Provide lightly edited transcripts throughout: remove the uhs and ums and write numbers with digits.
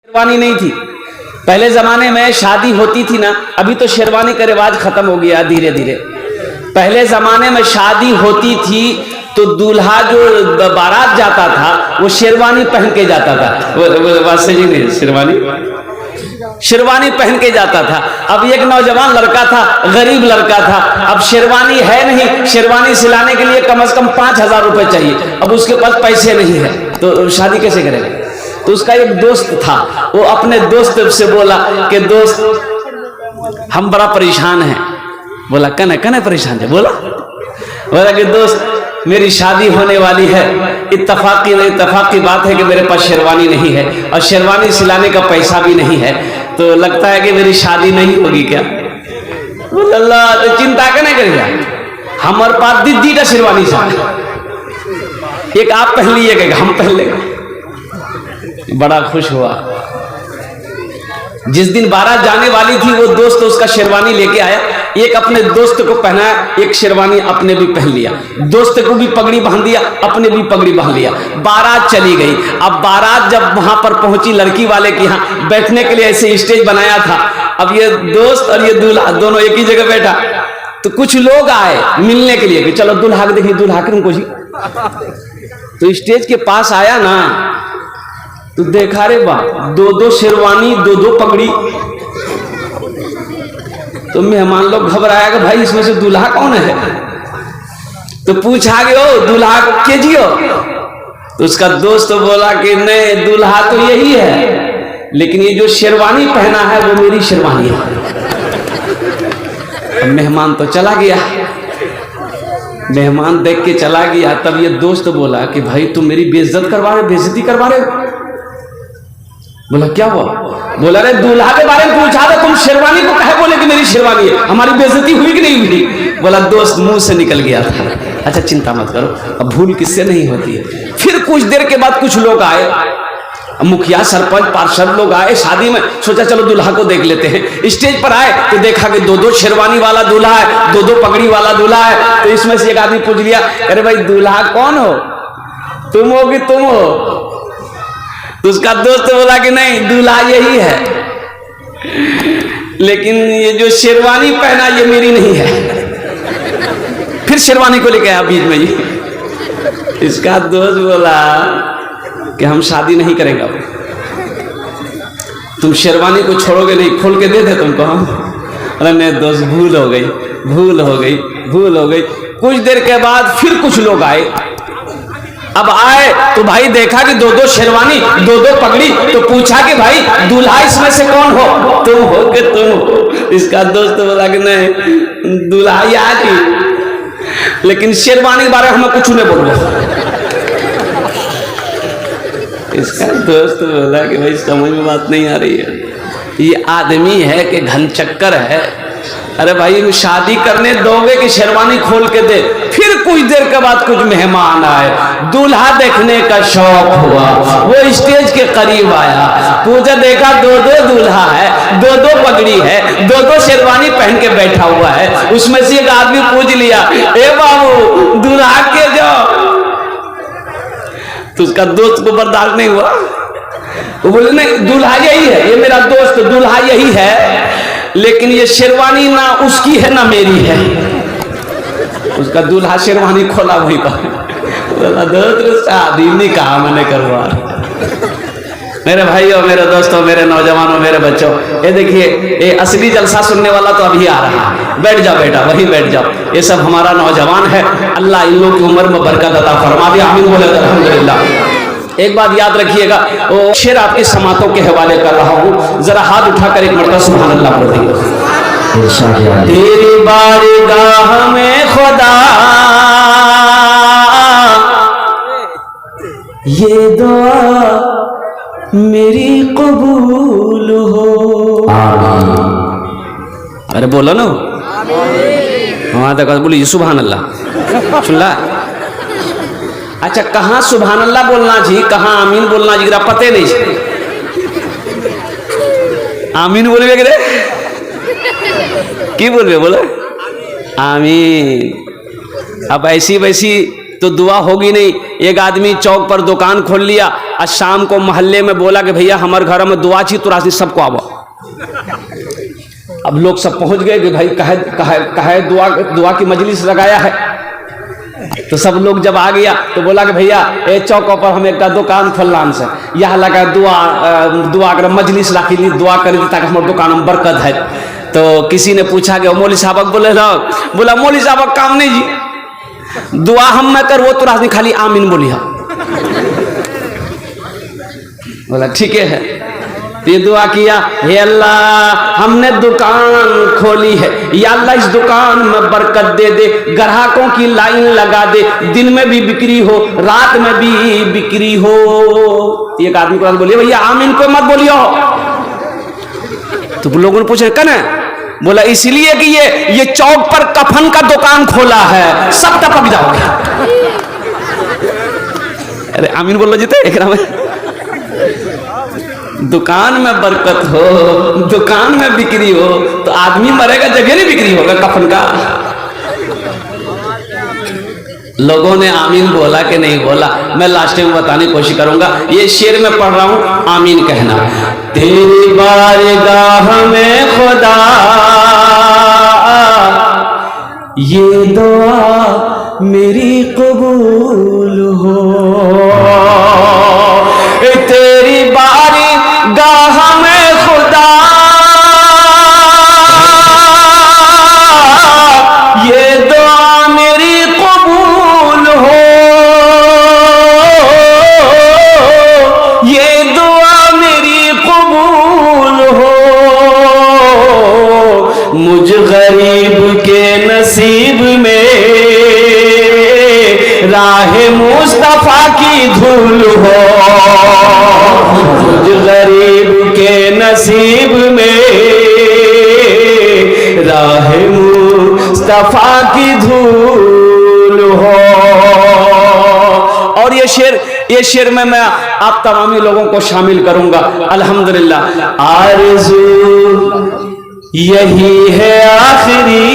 शेरवानी नहीं थी। पहले जमाने में शादी होती थी ना, अभी तो शेरवानी का रिवाज खत्म हो गया धीरे धीरे। पहले जमाने में शादी होती थी तो दूल्हा जो बारात जाता था वो शेरवानी पहन के जाता था। शेरवानी पहन के जाता था। अब एक नौजवान लड़का था, गरीब लड़का था, अब शेरवानी है नहीं, शेरवानी सिलाने के लिए कम से कम 5,000 रुपए चाहिए। अब उसके पास पैसे नहीं है तो शादी कैसे करेगा? तो उसका एक दोस्त था, वो अपने दोस्त से बोला कि दोस्त हम बड़ा परेशान हैं। बोला कने कने परेशान है? बोला कि दोस्त मेरी शादी होने वाली है, इत्तफाकी बात है कि मेरे पास शेरवानी नहीं है और शेरवानी सिलाने का पैसा भी नहीं है, तो लगता है कि मेरी शादी नहीं होगी क्या? बोला अल्लाह तो चिंता करने करेगा, हमारे पास दीदी शेरवानी सा, एक आप पहन लीजिएगा हम पहन लेंगे। बड़ा खुश हुआ। जिस दिन बारात जाने वाली थी वो दोस्त उसका शेरवानी लेके आया, एक अपने दोस्त को पहनाया, एक शेरवानी अपने भी पहन लिया, दोस्त को भी पगड़ी बांध दिया, अपने भी पगड़ी बांध लिया। बारात चली गई। अब बारात जब वहां पर पहुंची लड़की वाले के यहाँ बैठने के लिए ऐसे स्टेज बनाया था, अब ये दोस्त और ये दूल्हा दोनों एक ही जगह बैठा, तो कुछ लोग आए मिलने के लिए कि चलो दूल्हा के देखिए, दूल्हा के तुमको जी। तो स्टेज के पास आया ना तो देखा रे वाह, दो शेरवानी, दो पगड़ी। तो मेहमान लोग घबराया कि भाई इसमें से दूल्हा कौन है? तो पूछा कि ओ दूल्हा के जियो? तो उसका दोस्त बोला कि नहीं, दूल्हा तो यही है, लेकिन ये जो शेरवानी पहना है वो मेरी शेरवानी है। मेहमान तो चला गया, मेहमान देख के चला गया। तब ये दोस्त बोला कि भाई तुम मेरी बेइज्जती करवा रहे। बोला क्या हुआ? बोला रे दूल्हा के बारे में पूछा था, तुम शेरवानी को कहे बोले कि मेरी शेरवानी है, हमारी बेइज्जती हुई कि नहीं हुई? बोला दोस्त मुंह से निकल गया था। अच्छा चिंता मत करो, अब भूल किससे नहीं होती है। फिर कुछ देर के बाद कुछ लोग आए, मुखिया सरपंच पार्षद लोग आए शादी में, सोचा चलो दूल्हा को देख लेते हैं। स्टेज पर आए तो देखा कि दो शेरवानी वाला दूल्हा है, दो पगड़ी वाला दूल्हा है। तो इसमें से एक आदमी पूछ लिया, अरे भाई दूल्हा कौन हो, तुम हो कि तुम हो? तो उसका दोस्त बोला कि नहीं, दूल्हा यही है, लेकिन ये जो शेरवानी पहना ये मेरी नहीं है। फिर शेरवानी को लेके आया बीच में जी। इसका दोस्त बोला कि हम शादी नहीं करेंगे, तुम शेरवानी को छोड़ोगे नहीं, खोल के दे दे तुमको हम। अरे नहीं दोस्त, भूल हो गई। कुछ देर के बाद फिर कुछ लोग आए। अब आए तो भाई देखा कि दो शेरवानी, दो पगड़ी। तो पूछा कि भाई दूल्हा इसमें से कौन हो? तुम हो कि तुम हो? इसका दोस्त बोला कि नहीं, दूल्हा याद ही, लेकिन शेरवानी के बारे में हमें कुछ नहीं बोलो। इसका दोस्त बोला कि भाई समझ में बात नहीं आ रही है, ये आदमी है कि घनचक्कर है। अरे भाई शादी करने दोगे कि शेरवानी खोल के दे? फिर कुछ देर के बाद कुछ मेहमान आए, दूल्हा देखने का शौक हुआ, वो स्टेज के करीब आया, पूछा देखा दो दूल्हा है, दो पगड़ी है, दो शेरवानी पहन के बैठा हुआ है। उसमें से एक आदमी पूछ लिया, ए बाबू दूल्हा के जाओ। तो उसका दोस्त को बर्दाश्त नहीं हुआ, वो बोले नहीं, दूल्हा यही है, ये मेरा दोस्त दूल्हा यही है, लेकिन ये शेरवानी ना उसकी है ना मेरी है। उसका दूल्हा शेरवानी खोला वहीं पर। शादी नहीं कहा मैंने करवा। मेरे भाइयों, मेरे दोस्तों, मेरे नौजवानों, मेरे बच्चों, ये देखिए ये असली जलसा सुनने वाला तो अभी आ रहा है। बैठ जाओ बेटा, वहीं बैठ जाओ। ये सब हमारा नौजवान है, अल्लाह इन लोगों की उम्र में बरकत अता फरमा दे, आमीन बोले अल्हम्दुलिल्लाह। एक बात याद रखिएगा, वो शेर आपकी समातों के हवाले कर रहा हूँ, जरा हाथ उठाकर एक मरतबा सुभान अल्लाह बोल दीजिए। तेरी बारगाह में खुदा ये दुआ मेरी कबूल हो। अरे बोलो ना, वहां तक बोलिए सुभान अल्लाह। सुन ला? अच्छा कहाँ सुभान अल्लाह बोलना जी, कहाँ आमीन बोलना जी, पते नहीं। आमीन बोलबे रे, की बोलबे? बोलो आमीन। अब ऐसी वैसी तो दुआ होगी नहीं, एक आदमी चौक पर दुकान खोल लिया और शाम को मोहल्ले में बोला कि भैया हमारे घर में दुआ छी तुरा सबको आवो। अब लोग सब पहुंच गए कि भाई कहे दुआ की मजलिस लगाया है। तो सब लोग जब आ गया तो बोला कि भैया ए चौकों पर हम एक दुकान खोललान से यह लगा दुआ कर मजलिस राखी ली दुआ करी ताकि हमारे दुकान में बरकत है। तो किसी ने पूछा कि मौली साहब बोले रहो, बोला मौली साहब काम नहीं जी, दुआ हम न कर वो तो राजनी खाली आमीन बोली है। बोला ठीक है। ये दुआ किया, हे अल्लाह हमने दुकान खोली है, या अल्लाह इस दुकान में बरकत दे दे, ग्राहकों की लाइन लगा दे, दिन में भी बिक्री हो रात में भी बिक्री हो। एक आदमी को बोलिए भैया आमीन को मत बोलियो। तो लोगों ने पूछे कन है? बोला इसलिए कि ये चौक पर कफन का दुकान खोला है, सब टपक जाओगे। अरे आमीन बोलो जीते एक में दुकान में बरकत हो, दुकान में बिक्री हो तो आदमी मरेगा जगह नहीं बिक्री होगा कफन का। लोगों ने आमीन बोला कि नहीं बोला, मैं लास्ट में बताने की कोशिश करूंगा। ये शेर में पढ़ रहा हूं, आमीन कहना। तेरी बारगाह में खुदा ये दुआ मेरी कबूल हो, तेरी बारगाह में खुदा ये दुआ मेरी कबूल हो, ये दुआ मेरी कबूल हो, मुझ गरीब के नसीब में राह मुस्तफा की धूल हो, मुझ गरीब के नसीब में राह मुस्तफा की धूल हो। और ये शेर में मैं आप तमामी लोगों को शामिल करूंगा। अल्हम्दुलिल्लाह आरज़ू यही है आखिरी,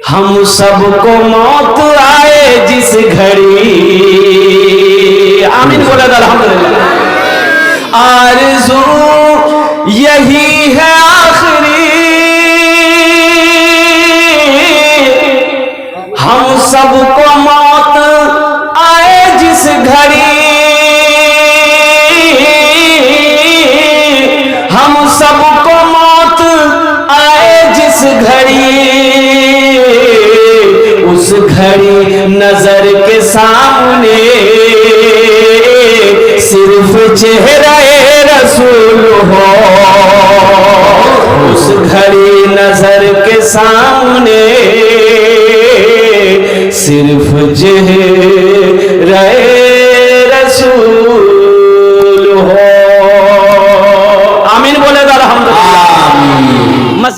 हम सबको मौत आए जिस घड़ी। आमीन बोला अल्हम्दुलिल्लाह। आरज़ू यही है आखिरी, हम सबको मौत आए जिस घड़ी, हम सबको मौत आए जिस घड़ी, उस घड़ी नजर के सामने सिर्फ चेहरे रसूल हो, उस घड़ी नजर के सामने सिर्फ चेहरे रसूल